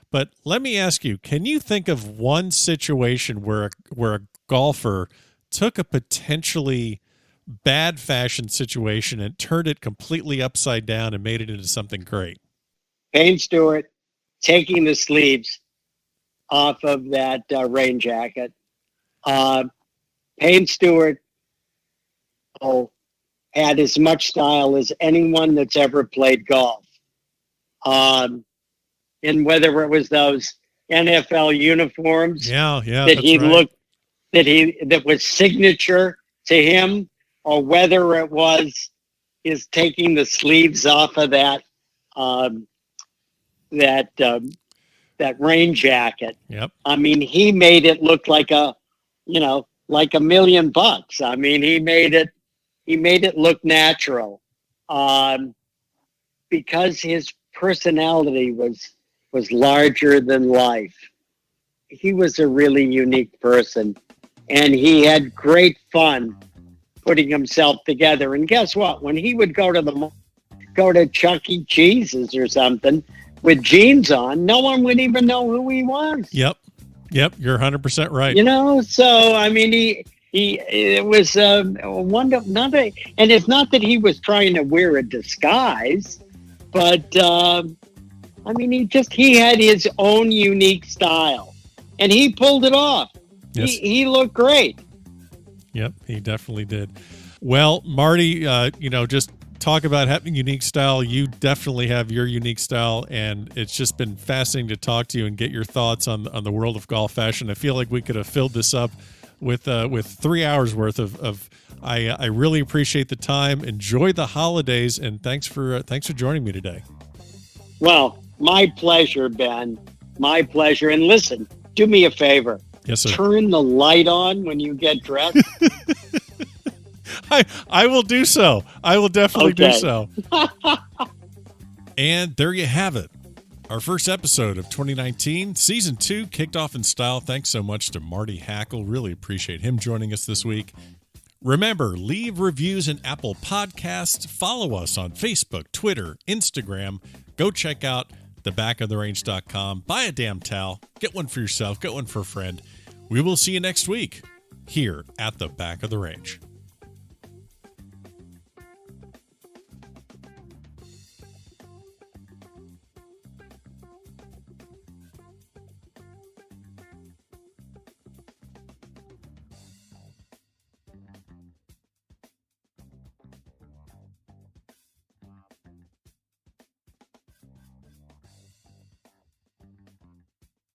[SPEAKER 2] But let me ask you, can you think of one situation where a golfer took a potentially bad fashion situation and turned it completely upside down and made it into something great?
[SPEAKER 3] Payne Stewart taking the sleeves off of that rain jacket. Payne Stewart had as much style as anyone that's ever played golf. And whether it was those NFL uniforms that he looked, that was signature to him, or whether it was his taking the sleeves off of that rain jacket.
[SPEAKER 2] Yep.
[SPEAKER 3] I mean, he made it look like like $1 million. I mean, he made it look natural, because his personality was larger than life. He was a really unique person, and he had great fun putting himself together. And guess what? When he would go to Chuck E. Cheese's or something with jeans on, no one would even know who he was.
[SPEAKER 2] Yep. You're 100% right.
[SPEAKER 3] So I mean, it was wonderful. And it's not that he was trying to wear a disguise, but I mean, he had his own unique style, and he pulled it off.
[SPEAKER 2] Yes.
[SPEAKER 3] He looked great.
[SPEAKER 2] Yep, he definitely did. Well, Marty, just talk about having unique style. You definitely have your unique style, and it's just been fascinating to talk to you and get your thoughts on the world of golf fashion. I feel like we could have filled this up with 3 hours worth of. I really appreciate the time. Enjoy the holidays, and thanks for joining me today.
[SPEAKER 3] Well, my pleasure, Ben. My pleasure. And listen, do me a favor.
[SPEAKER 2] Yes, sir.
[SPEAKER 3] Turn the light on when you get dressed.
[SPEAKER 2] I will do so. I will definitely do so. And there you have it. Our first episode of 2019, Season 2, kicked off in style. Thanks so much to Marty Hackel. Really appreciate him joining us this week. Remember, leave reviews in Apple Podcasts. Follow us on Facebook, Twitter, Instagram. Go check out thebackoftherange.com. Buy a damn towel. Get one for yourself. Get one for a friend. We will see you next week here at the Back of the Range.